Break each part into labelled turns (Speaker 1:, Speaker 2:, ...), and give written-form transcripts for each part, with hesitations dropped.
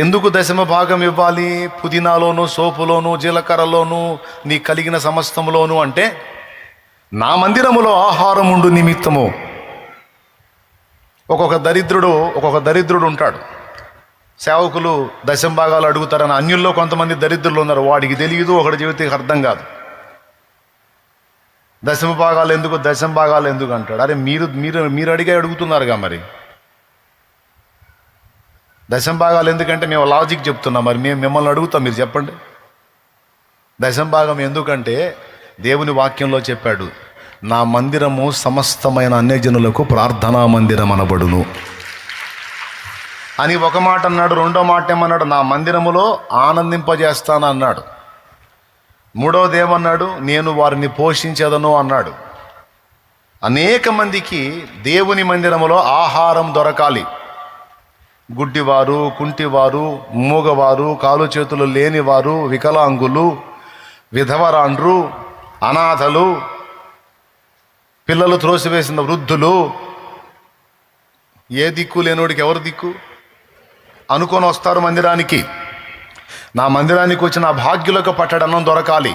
Speaker 1: ఎందుకు దశమ భాగం ఇవ్వాలి? పుదీనాలోను, సోపులోను, జీలకర్రలోను, నీ కలిగిన సమస్తములోను అంటే నా మందిరములో ఆహారం ఉండు నిమిత్తము. ఒక్కొక్క దరిద్రుడు ఉంటాడు. సేవకులు దశమ భాగాలు అడుగుతారని అన్యుల్లో కొంతమంది దరిద్రులు ఉన్నారు. వాడికి తెలియదు, ఒకటి జీవితానికి అర్థం కాదు. దశమ భాగాలు ఎందుకు అంటాడు. అరే మీరు మీరు మీరు అడిగే అడుగుతున్నారుగా. మరి దశమ భాగాలు ఎందుకంటే మేము లాజిక్ చెప్తున్నాం. మరి మేము మిమ్మల్ని అడుగుతాం, మీరు చెప్పండి. దశమ భాగం ఎందుకంటే దేవుని వాక్యంలో చెప్పాడు, నా మందిరము సమస్తమైన అన్యజనులకు ప్రార్థనా మందిరం అనబడును అని ఒక మాట అన్నాడు. రెండో మాట ఏమన్నాడు? నా మందిరములో ఆనందింపజేస్తాను అన్నాడు. మూడవది ఏమన్నాడు? నేను వారిని పోషించేదను అన్నాడు. అనేక మందికి దేవుని మందిరములో ఆహారం దొరకాలి. గుడ్డివారు, కుంటివారు, మూగవారు, కాలు చేతులు లేనివారు, వికలాంగులు, విధవరాండ్రు, అనాథలు, పిల్లలు త్రోసివేసిన వృద్ధులు, ఏ దిక్కు లేనోడికి ఎవరు దిక్కు అనుకొని వస్తారు మందిరానికి. నా మందిరానికి వచ్చిన భాగ్యులకు పట్టడన్నం దొరకాలి.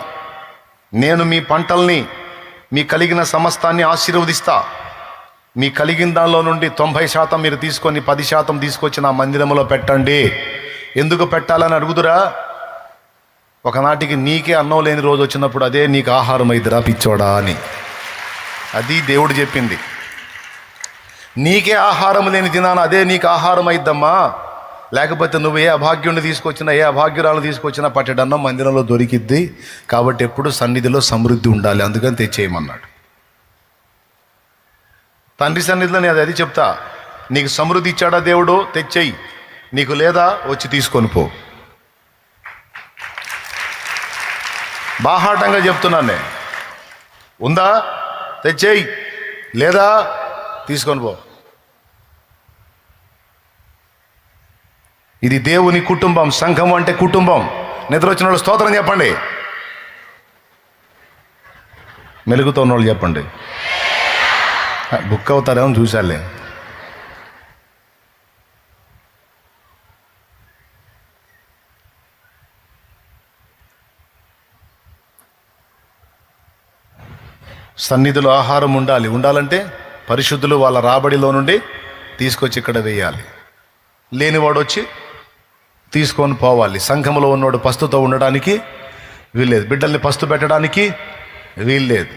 Speaker 1: నేను మీ పంటల్ని, మీ కలిగిన సమస్తాన్ని ఆశీర్వదిస్తా. మీ కలిగిన దానిలో నుండి 90% మీరు తీసుకొని 10% తీసుకొచ్చి నా మందిరంలో పెట్టండి. ఎందుకు పెట్టాలని అడుగుదురా? ఒకనాటికి నీకే అన్నం లేని రోజు వచ్చినప్పుడు అదే నీకు ఆహారం అయిద్దిరా పిచ్చోడా అని. అది దేవుడు చెప్పింది. నీకే ఆహారం లేని దినాన అదే నీకు ఆహారం అయిద్దమ్మా. లేకపోతే నువ్వు ఏ అభాగ్యుడిని తీసుకొచ్చినా, ఏ అభాగ్యురాలను తీసుకొచ్చినా పట్టెడన్నం మందిరంలో దొరికిద్ది. కాబట్టి ఎప్పుడు సన్నిధిలో సమృద్ధి ఉండాలి, అందుకని తెచ్చేయమన్నాడు. తండ్రి సన్నిధిలో నేను అది చెప్తా, నీకు సమృద్ధి ఇచ్చాడా దేవుడు, తెచ్చేయి. నీకు లేదా వచ్చి తీసుకొని పో. బాహాటంగా చెప్తున్నాను నేను. ఉందా? తెచ్చేయి. లేదా తీసుకొని పో. ఇది దేవుని కుటుంబం. సంఘం అంటే కుటుంబం. నిద్ర వచ్చిన వాళ్ళు స్తోత్రం చెప్పండి. మెలుగుతో ఉన్న వాళ్ళు చెప్పండి. బుక్ అవుతారేమో చూశాలే. సన్నిధిలో ఆహారం ఉండాలంటే పరిశుద్ధులు వాళ్ళ రాబడిలో నుండి తీసుకొచ్చి ఇక్కడ వేయాలి. లేనివాడు వచ్చి తీసుకొని పోవాలి. సంఘంలో ఉన్నవాడు పస్తుతో ఉండడానికి వీల్లేదు, బిడ్డల్ని పస్తు పెట్టడానికి వీల్లేదు.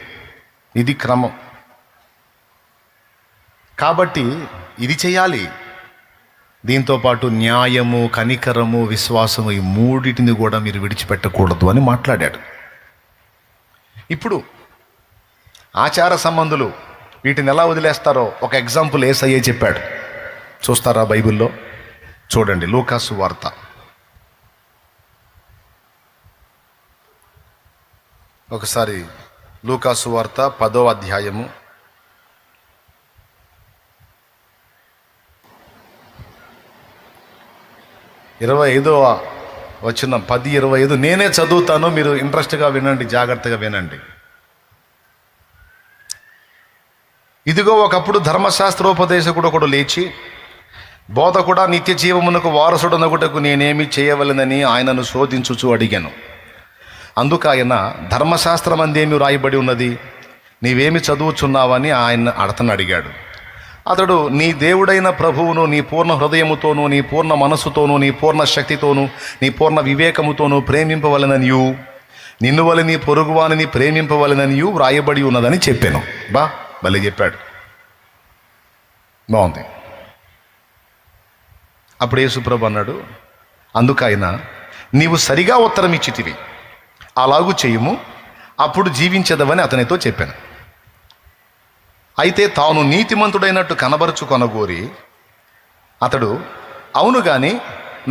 Speaker 1: ఇది క్రమం. కాబట్టి ఇది చేయాలి. దీంతోపాటు న్యాయము, కనికరము, విశ్వాసము, ఈ మూడింటిని కూడా మీరు విడిచిపెట్టకూడదు అని మాట్లాడాడు. ఇప్పుడు ఆచార సంబంధులు వీటిని ఎలా వదిలేస్తారో ఒక ఎగ్జాంపుల్ యేసయ్య చెప్పాడు. చూస్తారా బైబిల్లో? చూడండి, లూకాసు వార్త 10వ అధ్యాయము 25వ వచనం, 10:25. నేనే చదువుతాను, మీరు ఇంట్రెస్ట్గా వినండి, జాగ్రత్తగా వినండి. ఇదిగో ఒకప్పుడు ధర్మశాస్త్రోపదేశకుడు ఒకడు లేచి, బోధకుడా, నిత్య జీవమునకు వారసుడనగుటకు నేనేమి చేయవలెనని ఆయనను శోధించుచు అడిగాను. అందుకు ఆయన, ధర్మశాస్త్రమందేమి రాయబడి ఉన్నది, నీవేమి చదువుచున్నావని అతను అడిగాడు. అతడు, నీ దేవుడైన ప్రభువును నీ పూర్ణ హృదయముతోనూ, నీ పూర్ణ మనస్సుతోనూ, నీ పూర్ణ శక్తితోనూ, నీ పూర్ణ వివేకముతోనూ ప్రేమింపవలెననియు, నిన్ను వలె నీ పొరుగువానిని ప్రేమింపవలెననియు వ్రాయబడి ఉన్నదని చెప్పాను. భలే చెప్పాడు, బాగుంది. అప్పుడు యేసుప్రభు అన్నాడు, అందుకైన నీవు సరిగా ఉత్తరం ఇచ్చితివి, అలాగూ చేయుము, అప్పుడు జీవించదవని అతనితో చెప్పాను. అయితే తాను నీతిమంతుడైనట్టు కనబరుచుకొనగోరి అతడు, అవును గాని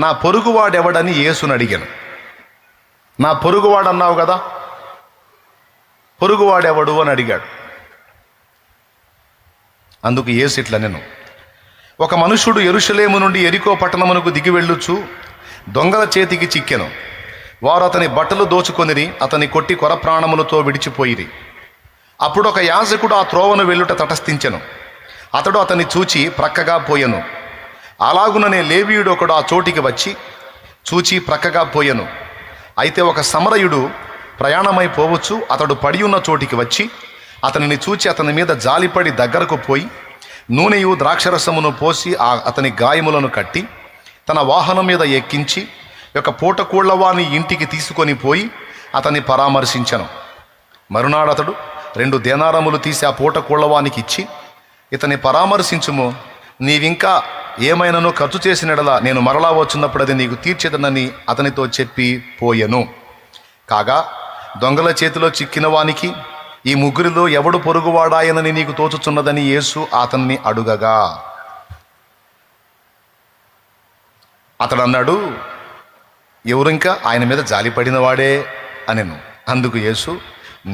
Speaker 1: నా పొరుగువాడెవడని యేసుని అడిగాను. నా పొరుగువాడు అన్నావు కదా, పొరుగువాడెవడు అని అడిగాడు. అందుకు యేసు ఇట్లా, నేను ఒక మనుష్యుడు యెరూషలేము నుండి యెరికో పట్టణమునకు దిగి వెళ్ళుచు దొంగల చేతికి చిక్కెను. వారు అతని బట్టలు దోచుకొనిరి, అతని కొట్టి కొర ప్రాణములతో విడిచిపోయిరి. అప్పుడు ఒక యాజకుడు ఆ త్రోవను వెళ్ళుట తటస్థించెను. అతడు అతన్ని చూచి ప్రక్కగా పోయెను. అలాగుననే లేవీయుడు ఒకడు ఆ చోటికి వచ్చి చూచి ప్రక్కగా పోయెను. అయితే ఒక సమరయుడు ప్రయాణమై పోవచ్చు, అతడు పడి ఉన్న చోటికి వచ్చి అతనిని చూచి అతని మీద జాలిపడి దగ్గరకు పోయి నూనెయు ద్రాక్షరసమును పోసి అతని గాయములను కట్టి తన వాహనం మీద ఎక్కించి ఒక పూటకూళ్ళవాని ఇంటికి తీసుకొని పోయి అతన్ని పరామర్శించెను. మరునాడు అతడు 2 దేనారములు తీసి ఆ పూటకూళ్ళవానికి ఇచ్చి, ఇతన్ని పరామర్శించుము, నీవింకా ఏమైనానో ఖర్చు చేసినడలా నేను మరలా వచ్చినప్పుడు అది నీకు తీర్చేదనని అతనితో చెప్పి పోయెను. కాగా దొంగల చేతిలో చిక్కిన వానికి ఈ ముగ్గురిలో ఎవడు పొరుగువాడాయనని నీకు తోచుచున్నదని యేసు అతన్ని అడుగగా అతడు అన్నాడు, ఎవరింకా ఆయన మీద జాలిపడిన వాడే అనెను. అందుకు యేసు,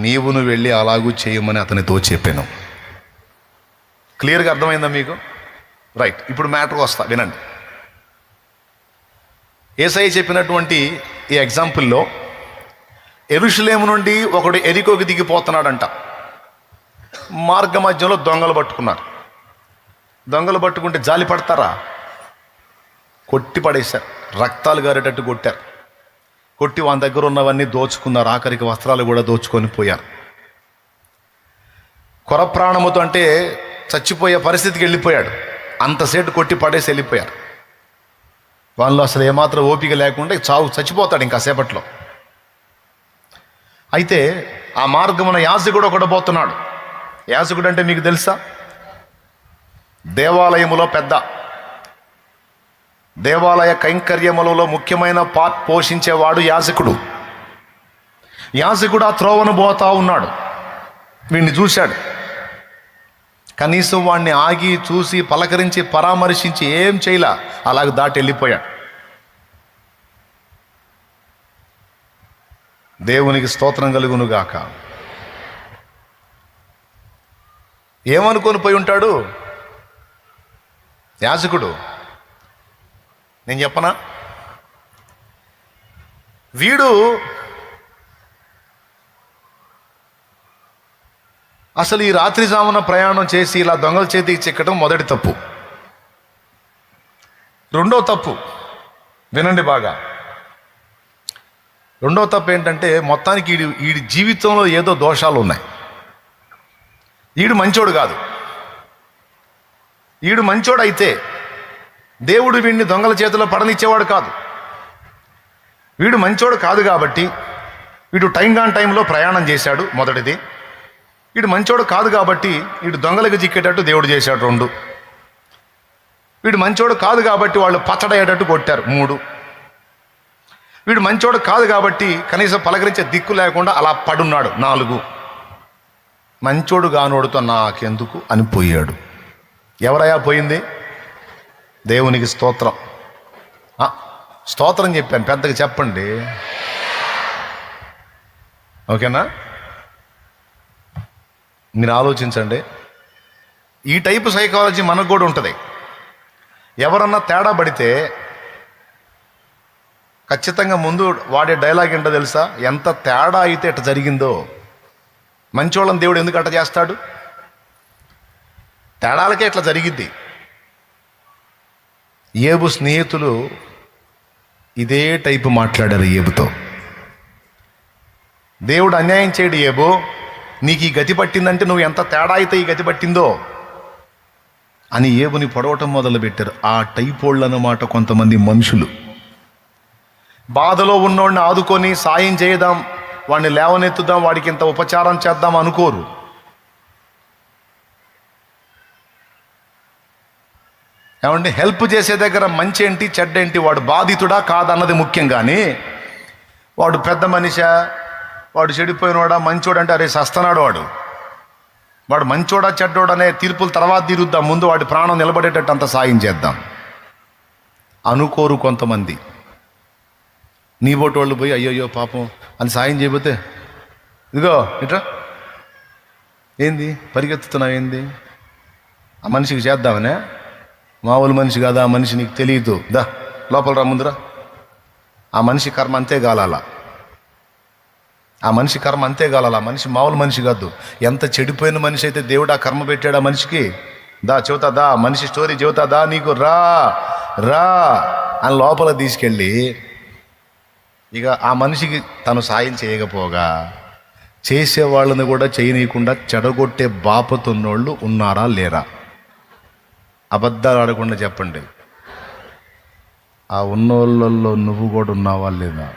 Speaker 1: నీవును వెళ్ళి అలాగూ చేయమని అతనితో చెప్పాను. క్లియర్గా అర్థమైందా మీకు? రైట్, ఇప్పుడు మ్యాటర్కి వస్తా, వినండి. యేసయ్య చెప్పినటువంటి ఈ ఎగ్జాంపుల్లో యెరూషలేము నుండి ఒకడు ఎరికోకి దిగిపోతున్నాడంట. మార్గ మధ్యలో దొంగలు పట్టుకున్నారు. దొంగలు పట్టుకుంటే జాలి పడతారా? కొట్టి పడేశారు, రక్తాలు గారేటట్టు కొట్టారు. కొట్టి వాళ్ళ దగ్గర ఉన్నవన్నీ దోచుకున్నారు, ఆఖరికి వస్త్రాలు కూడా దోచుకొని పోయారు. కొర ప్రాణముతో అంటే చచ్చిపోయే పరిస్థితికి వెళ్ళిపోయాడు. అంతసేటు కొట్టి పడేసి వెళ్ళిపోయారు. వాళ్ళు అసలు ఏమాత్రం ఓపిక లేకుండా చచ్చిపోతాడు ఇంకా సేపట్లో. అయితే ఆ మార్గమున యాజకుడు ఒకడు పోతున్నాడు. యాజకుడు అంటే మీకు తెలుసా? దేవాలయములో పెద్ద, దేవాలయ కైంకర్యములలో ముఖ్యమైన పార్ట్ పోషించేవాడు యాజకుడు. యాజకుడు ఆ త్రోవను పోతా ఉన్నాడు. వీడిని చూశాడు. కనీసం వాడిని ఆగి చూసి పలకరించి పరామర్శించి ఏం చేయలా, అలాగ దాటి వెళ్ళిపోయాడు. దేవునికి స్తోత్రం కలుగునుగాక. ఏమనుకొని పోయి ఉంటాడు యాజకుడు? నేను చెప్పనా? వీడు అసలు ఈ రాత్రి జామున ప్రయాణం చేసి ఇలా దొంగల చేతికి చిక్కడం మొదటి తప్పు. రెండో తప్పు వినండి బాగా. రెండో తప్పు ఏంటంటే, మొత్తానికి వీడి జీవితంలో ఏదో దోషాలు ఉన్నాయి. వీడు మంచోడు కాదు. వీడు మంచోడు అయితే దేవుడు వీడిని దొంగల చేతిలో పడనిచ్చేవాడు కాదు. వీడు మంచోడు కాదు కాబట్టి వీడు టైంలో ప్రయాణం చేశాడు, మొదటిది. వీడు మంచోడు కాదు కాబట్టి వీడు దొంగలకు చిక్కేటట్టు దేవుడు చేశాడు, 2. వీడు మంచోడు కాదు కాబట్టి వాళ్ళు పచ్చడయ్యేటట్టు కొట్టారు, 3. వీడు మంచోడు కాదు కాబట్టి కనీసం పలకరించే దిక్కు లేకుండా అలా పడున్నాడు, 4. మంచోడు గానోడుతో నాకెందుకు అని పోయాడు. ఎవరయ్యా పోయింది? దేవునికి స్తోత్రం. స్తోత్రం చెప్పాను, పెద్దగా చెప్పండి, ఓకేనా? మీరు ఆలోచించండి. ఈ టైపు సైకాలజీ మనకు కూడా ఉంటుంది. ఎవరన్నా తేడా పడితే ఖచ్చితంగా ముందు వాడే డైలాగ్ ఏంటో తెలుసా? ఎంత తేడా అయితే ఇట్లా జరిగిందో. మంచోళ్ళని దేవుడు ఎందుకు అట్ట చేస్తాడు? తేడాలకే ఇట్లా జరిగిద్ది. ఏబు స్నేహితులు ఇదే టైపు మాట్లాడారు ఏబుతో. దేవుడు అన్యాయం చేయడు, ఏబు నీకు ఈ గతి పట్టిందంటే నువ్వు ఎంత తేడా అయితే ఈ గతి పట్టిందో అని ఏబుని పొడవటం మొదలుపెట్టారు. ఆ టైపోళ్ళు అన్నమాట కొంతమంది మనుషులు. బాధలో ఉన్నోడిని ఆదుకొని సాయం చేద్దాం, వాడిని లేవనెత్తుదాం, వాడికి ఇంత ఉపచారం చేద్దాం అనుకోరు. ఏమండి, హెల్ప్ చేసే దగ్గర మంచి ఏంటి చెడ్డేంటి, వాడు బాధితుడా కాదన్నది ముఖ్యం. కానీ వాడు పెద్ద మనిషా, వాడు చెడిపోయినవాడా మంచోడంటే అరే సస్తనాడు వాడు మంచోడా చెడ్డోడనే తీర్పులు తర్వాత తీరుద్దాం, ముందు వాడి ప్రాణం నిలబడేటట్టు అంత సాయం చేద్దాం అనుకోరు కొంతమంది. నీ బోటి వాళ్ళు పోయి అయ్యయ్యో పాపం అని సాయం చేయబోతే, ఇదిగో ఇట్రా, ఏంది పరిగెత్తుతున్నావు, ఏంది ఆ మనిషికి చేద్దామనే, మామూలు మనిషి కాదా ఆ మనిషి, నీకు తెలియదు, దా లోపల రా, ముందురా. ఆ మనిషి కర్మ అంతే గాలాల, ఆ మనిషి కర్మ అంతే గాలాల. ఆ మనిషి మామూలు మనిషి కాదు. ఎంత చెడిపోయిన మనిషి అయితే దేవుడు ఆ కర్మ పెట్టాడు ఆ మనిషికి. దా చెబుతా, దా మనిషి స్టోరీ చెబుతా, దా నీకు రా రా అని లోపల తీసుకెళ్ళి ఇక ఆ మనిషికి తను సాయం చేయకపోగా చేసేవాళ్ళని కూడా చేయనీయకుండా చెడగొట్టే బాపతున్నోళ్ళు ఉన్నారా లేరా? అబద్ధాలు ఆడకుండా చెప్పండి. ఆ ఉన్నోళ్ళల్లో నువ్వు కూడా ఉన్నావా లేదా?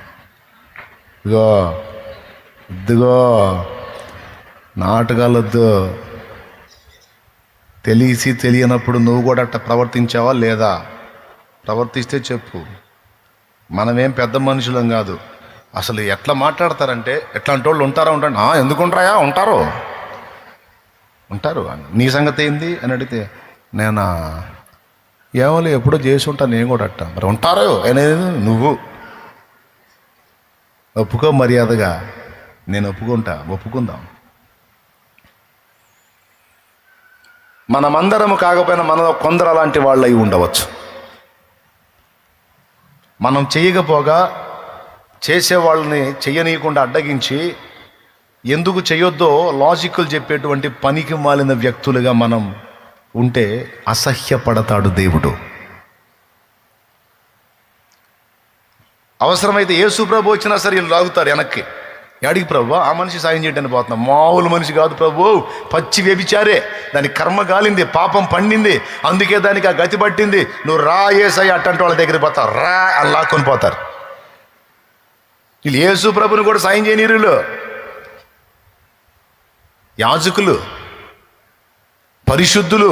Speaker 1: ఇదిగో ఇదిగో నాటకాలొద్దు. తెలిసి తెలియనప్పుడు నువ్వు కూడా అట్లా ప్రవర్తించావా లేదా? ప్రవర్తిస్తే చెప్పు. మనమేం పెద్ద మనుషులం కాదు. అసలు ఎట్లా మాట్లాడతారంటే, ఎట్లాంటి వాళ్ళు ఉంటారా? ఉంటారు. ఎందుకు ఉంటారా? ఉంటారు. నీ సంగతి ఏంది అని అడిగితే, నేను ఏమో ఎప్పుడో చేసి ఉంటాను, నేను కూడా అట్ట. మరి ఉంటారు అనేది నువ్వు ఒప్పుకో మర్యాదగా. నేను ఒప్పుకుందాం. మనమందరము కాకపోయినా మనలో కొందరు అలాంటి వాళ్ళు అయి ఉండవచ్చు. మనం చేయకపోగా చేసేవాళ్ళని చెయ్యనీయకుండా అడ్డగించి ఎందుకు చేయొద్దో లాజికల్ చెప్పేటువంటి పనికి మాలిన వ్యక్తులుగా మనం ఉంటే అసహ్యపడతాడు దేవుడు. అవసరమైతే యేసు ప్రభు వచ్చినా సరే వీళ్ళు లాగుతారు వెనక్కి. యాడికి ప్రభు? ఆ మనిషి సాయం చేయడానికి పోతున్నాం. మామూలు మనిషి కాదు ప్రభు, పచ్చి వ్యభిచారే, దానికి కర్మ గాలింది, పాపం పండింది, అందుకే దానికి ఆ గతి పట్టింది. నువ్వు రా యేసయ్య అట్టంటే వాళ్ళ దగ్గరికి పోతావు, రా అని లాక్కొని పోతారు. వీళ్ళు యేసు ప్రభుని కూడా సాయం చేయనీరులు. యాజకులు, పరిశుద్ధులు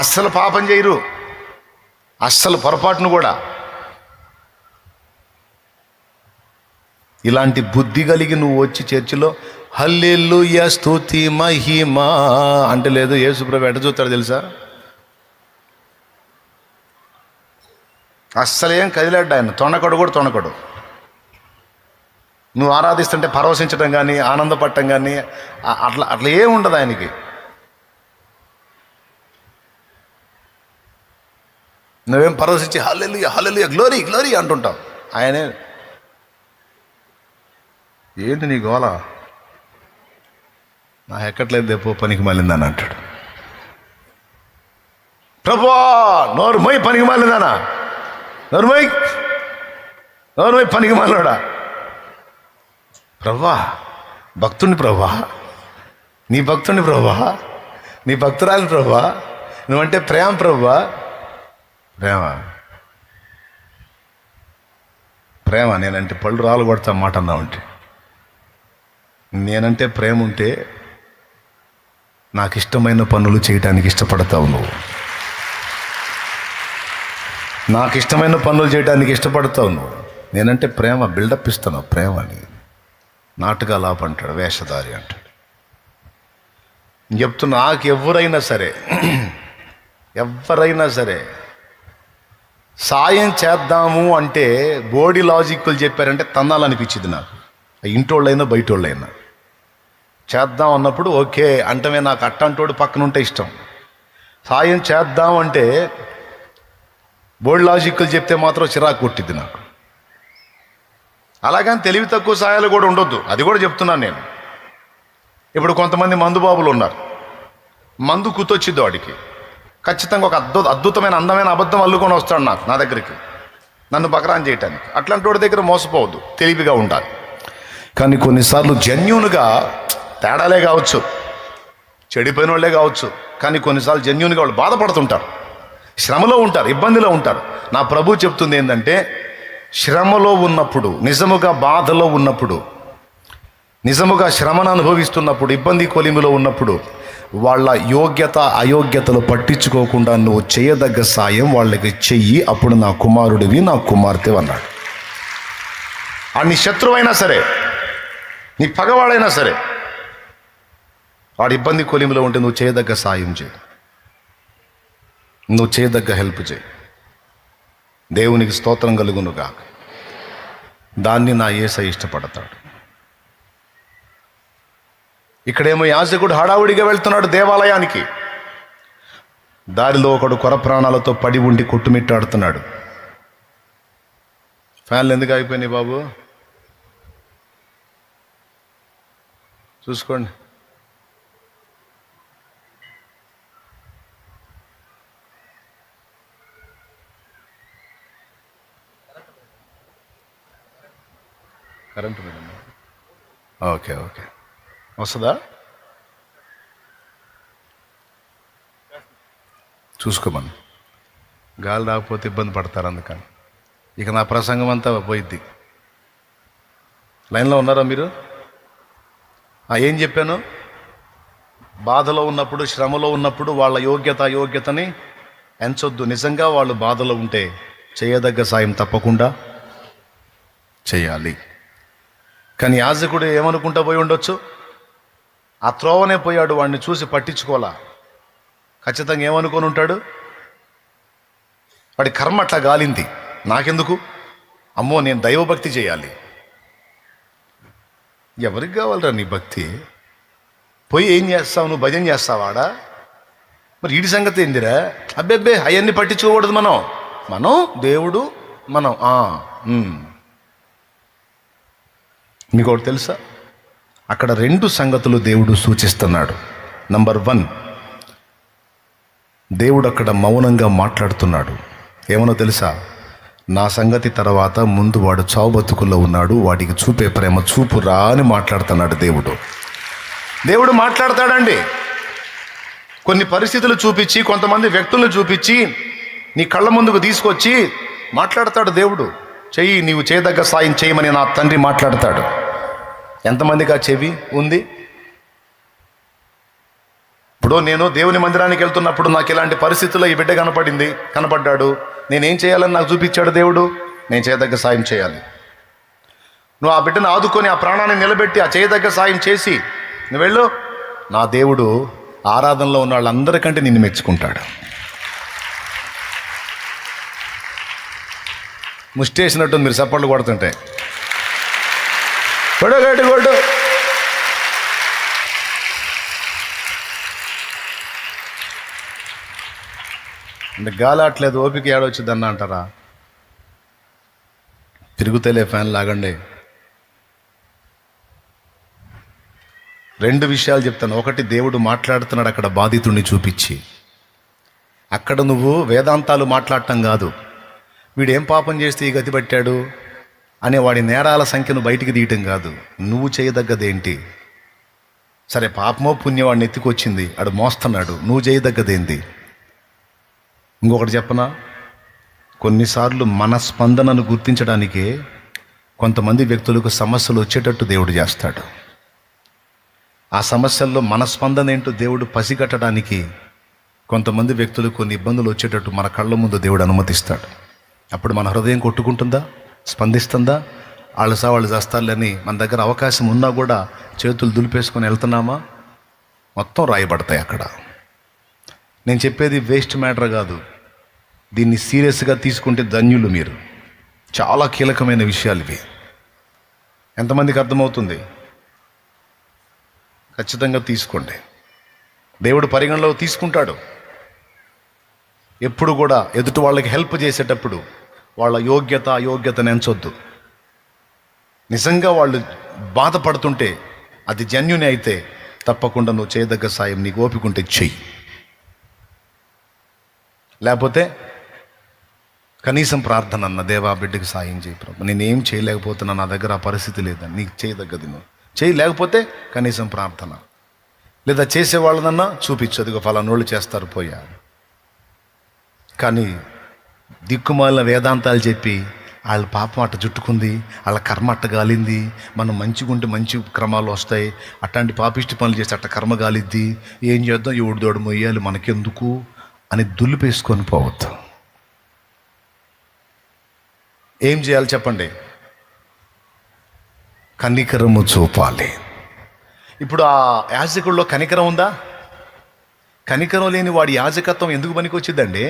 Speaker 1: అస్సలు పాపం చేయరు, అస్సలు పొరపాటును కూడా. ఇలాంటి బుద్ధి కలిగి నువ్వు వచ్చి చర్చిలో హల్లెలూయా స్తుతి మహిమా అంటే లేదు. యేసుప్రభు ఎట చూస్తాడు తెలుసా? అస్సలేం కదిలాడు ఆయన, తొణకడు కూడా తొణకడు. నువ్వు ఆరాధిస్తుంటే పరవశించడం కానీ ఆనందపడటం కానీ అట్లా ఏం ఉండదు ఆయనకి. నువ్వేం పరవశించి హల్లెలూయా హల్లెలూయా గ్లోరీ గ్లోరీ అంటుంటావు. ఆయనే ఏంటి నీ గోల, నా ఎక్కట్లేదు దేపో పనికి మాలిందని అంటాడు. ప్రభువా నోరు మొయ్ పనికి మాలిందానా, నోరు మొయ్ పనికి మాలినాడా. ప్రభువా భక్తుని ప్రభువా, నీ భక్తుని ప్రభువా, నీ భక్తురాలి ప్రభువా, నువ్వంటే ప్రేమ ప్రభువా. ప్రేమ నేనంటే పళ్ళు రాలు కొడతా మాట అన్నావంటే, నేనంటే ప్రేమ ఉంటే నాకు ఇష్టమైన పనులు చేయడానికి ఇష్టపడతావు నువ్వు. నాకు ఇష్టమైన పనులు చేయడానికి ఇష్టపడతావు నువ్వు. నేనంటే ప్రేమ, బిల్డప్ ఇస్తున్నావు ప్రేమని. నాటకాలు ఆపంటాడు, వేషధారి అంటాడు. చెప్తున్నా, నాకు ఎవరైనా సరే సాయం చేద్దాము అంటే బోడీ లాజిక్లు చెప్పారంటే తన్నాలనిపించింది నాకు. ఇంటోళ్ళైనా బయటోళ్ళైనా చేద్దాం అన్నప్పుడు ఓకే అంటమే. నాకు అట్టంటోడు పక్కన ఉంటే ఇష్టం. సాయం చేద్దాం అంటే బోర్డు లాజిక్లు చెప్తే మాత్రం చిరాకు కొట్టిద్ది నాకు. అలాగని తెలివి తక్కువ సాయాలు కూడా ఉండొద్దు, అది కూడా చెప్తున్నాను నేను. ఇప్పుడు కొంతమంది మందు బాబులు ఉన్నారు, మందు కుతొచ్చిద్ది వాడికి, ఖచ్చితంగా ఒక అద్భుతమైన అందమైన అబద్ధం అల్లుకొని వస్తాడు నా దగ్గరికి, నన్ను బకరాన్ చేయటానికి. అట్లాంటి వాడి దగ్గర మోసపోవద్దు, తెలివిగా ఉండాలి. కానీ కొన్నిసార్లు జెన్యూన్గా, తేడాలే కావచ్చు, చెడిపోయిన వాళ్ళే కావచ్చు, కానీ కొన్నిసార్లు జెన్యూన్గా వాళ్ళు బాధపడుతుంటారు, శ్రమలో ఉంటారు, ఇబ్బందిలో ఉంటారు. నా ప్రభు చెప్తుంది ఏంటంటే, శ్రమలో ఉన్నప్పుడు, నిజముగా బాధలో ఉన్నప్పుడు, నిజముగా శ్రమను అనుభవిస్తున్నప్పుడు, ఇబ్బంది కొలిమిలో ఉన్నప్పుడు వాళ్ళ యోగ్యత అయోగ్యతలు పట్టించుకోకుండా నువ్వు చేయదగ్గ సాయం వాళ్ళకి చెయ్యి. అప్పుడు నా కుమారుడివి, నా కుమార్తె అన్నాడు. నీ శత్రువైనా సరే, నీ పగవాడైనా సరే, వాడు ఇబ్బంది కొలిమిలో ఉంటే నువ్వు చేయదగ్గ సాయం చేయి, నువ్వు చేయదగ్గ హెల్ప్ చేయి. దేవునికి స్తోత్రం కలుగునుగా. దాన్ని నా యేసయ్య ఇష్టపడతాడు. ఇక్కడేమో యాజకుడు హడావుడిగా వెళ్తున్నాడు దేవాలయానికి. దారిలో ఒకడు కొర ప్రాణాలతో పడి ఉండి కొట్టుమిట్టాడుతున్నాడు. ఫ్యాన్లు ఎందుకు ఆగిపోయినాయి బాబు? చూసుకోండి. Current madam. ఓకే ఓకే, వస్తుందా? చూసుకోమని. గాలి రాకపోతే ఇబ్బంది పడతారు, అందుకని. ఇక నా ప్రసంగం అంతా పోయిద్ది. లైన్లో ఉన్నారా మీరు? ఏం చెప్పాను? బాధలో ఉన్నప్పుడు, శ్రమలో ఉన్నప్పుడు వాళ్ళ యోగ్యతని ఎంచొద్దు. నిజంగా వాళ్ళు బాధలో ఉంటే చేయదగ్గ సాయం తప్పకుండా చేయాలి. కానీ యాజకుడు ఏమనుకుంటా పోయి ఉండొచ్చు? ఆ త్రోవనే పోయాడు, వాడిని చూసి పట్టించుకోలా. ఖచ్చితంగా ఏమనుకొని ఉంటాడు? వాడి కర్మ అట్లా గాలింది, నాకెందుకు, అమ్మో నేను దైవభక్తి చేయాలి. ఎవరికి కావాలరా నీ భక్తి? పోయి ఏం చేస్తావు నువ్వు? భజన చేస్తావాడా? మరి వీడి సంగతి ఏందిరా? అబ్బెబ్బే అవన్నీ పట్టించుకోకూడదు. మనం దేవుడు, మనం మీకు ఒకటి తెలుసా? అక్కడ 2 సంగతులు దేవుడు సూచిస్తున్నాడు. నంబర్ 1, దేవుడు అక్కడ మౌనంగా మాట్లాడుతున్నాడు. ఏమనో తెలుసా? నా సంగతి తర్వాత ముందు వాడు చావు బతుకుల్లో ఉన్నాడు, వాడికి చూపే ప్రేమ చూపురా అని మాట్లాడుతున్నాడు దేవుడు. దేవుడు మాట్లాడతాడండి. కొన్ని పరిస్థితులు చూపించి, కొంతమంది వ్యక్తులను చూపించి, నీ కళ్ళ ముందుకు తీసుకొచ్చి మాట్లాడతాడు దేవుడు. చెయ్యి, నీవు చేయదగ్గ సాయం చేయమని నా తండ్రి మాట్లాడతాడు. ఎంతమందికి ఆ చెవి ఉంది? ఇప్పుడు నేను దేవుని మందిరానికి వెళ్తున్నప్పుడు నాకు ఇలాంటి పరిస్థితుల్లో ఈ బిడ్డ కనపడ్డాడు. నేనేం చేయాలని నాకు చూపించాడు దేవుడు. నేను చేయదగ్గ సాయం చేయాలి. నువ్వు ఆ బిడ్డను ఆదుకొని ఆ ప్రాణాన్ని నిలబెట్టి ఆ చేయదగ్గ సాయం చేసి నువ్వు వెళ్ళు. నా దేవుడు ఆరాధనలో ఉన్న వాళ్ళందరికంటే నిన్ను మెచ్చుకుంటాడు. ముష్టేసినట్టు మీరు చప్పట్లు కొడుతుంటే కొడు. అంటే గాలాట్లేదు, ఓపిక ఏడొచ్చుదన్న అంటారా? తిరుగుతలే ఫ్యాన్ లాగండి. 2 విషయాలు చెప్తాను. ఒకటి, దేవుడు మాట్లాడుతున్నాడు అక్కడ బాధితుడిని చూపించి. అక్కడ నువ్వు వేదాంతాలు మాట్లాడటం కాదు, వీడేం పాపం చేస్తే ఈ గతి పట్టాడు అనే వాడి నేరాల సంఖ్యను బయటికి తీయటం కాదు. నువ్వు చేయదగ్గదేంటి? సరే, పాపమో పుణ్యం వాడిని ఎత్తుకొచ్చింది, ఆడు మోస్తున్నాడు, నువ్వు చేయదగ్గదేంటి? ఇంకొకటి చెప్పనా? కొన్నిసార్లు మన స్పందనను గుర్తించడానికే కొంతమంది వ్యక్తులకు సమస్యలు వచ్చేటట్టు దేవుడు చేస్తాడు. ఆ సమస్యల్లో మన స్పందన ఏంటో దేవుడు పసిగట్టడానికి కొంతమంది వ్యక్తులు కొన్ని ఇబ్బందులు వచ్చేటట్టు మన కళ్ళ ముందు దేవుడు అనుమతిస్తాడు. అప్పుడు మన హృదయం కొట్టుకుంటుందా? స్పందిస్తుందా? వాళ్ళు చేస్తారులని మన దగ్గర అవకాశం ఉన్నా కూడా చేతులు దులిపేసుకొని వెళ్తున్నామా? మొత్తం రాయబడతాయి అక్కడ. నేను చెప్పేది వేస్ట్ మ్యాటర్ కాదు. దీన్ని సీరియస్గా తీసుకుంటే ధన్యులు మీరు. చాలా కీలకమైన విషయాలు ఇవి. ఎంతమందికి అర్థమవుతుంది? ఖచ్చితంగా తీసుకోండి. దేవుడు పరిగణలో తీసుకుంటాడు. ఎప్పుడు కూడా ఎదుటి వాళ్ళకి హెల్ప్ చేసేటప్పుడు వాళ్ళ అయోగ్యతను ఎంచొద్దు. నిజంగా వాళ్ళు బాధపడుతుంటే, అది జెన్యూన్ అయితే తప్పకుండా నువ్వు చేయదగ్గ సాయం నీకు ఓపిక ఉంటే చెయ్యి. లేకపోతే కనీసం ప్రార్థన అన్న, దేవా బిడ్డకి సాయం చేయి ప్రభు, నేనేం చేయలేకపోతున్నా, నా దగ్గర ఆ పరిస్థితి లేదని, నీకు చేయదగ్గది నువ్వు చేయి. లేకపోతే కనీసం ప్రార్థన, లేదా చేసేవాళ్ళనన్నా చూపించు, అదిగో ఫలానోళ్ళు చేస్తారు పోయా. కానీ దిక్కుమాలిన వేదాంతాలు చెప్పి వాళ్ళ పాపం అట్ట చుట్టుకుంది, వాళ్ళ కర్మ అట్ట గాలింది, మనం మంచిగుంటే మంచి క్రమాలు వస్తాయి, అట్లాంటి పాపిష్టి పనులు చేసి అట్ట కర్మ గాలిద్ది, ఏం చేద్దాం, ఎవడిదోడు మొయ్యాలి మనకెందుకు అని దులిపేసుకొని పోవద్దు. ఏం చేయాలి చెప్పండి? కనికరము చూపాలి. ఇప్పుడు ఆ యాజకుల్లో కనికరం ఉందా? కనికరం లేని వాడి యాజకత్వం ఎందుకు పనికి వచ్చిందండి?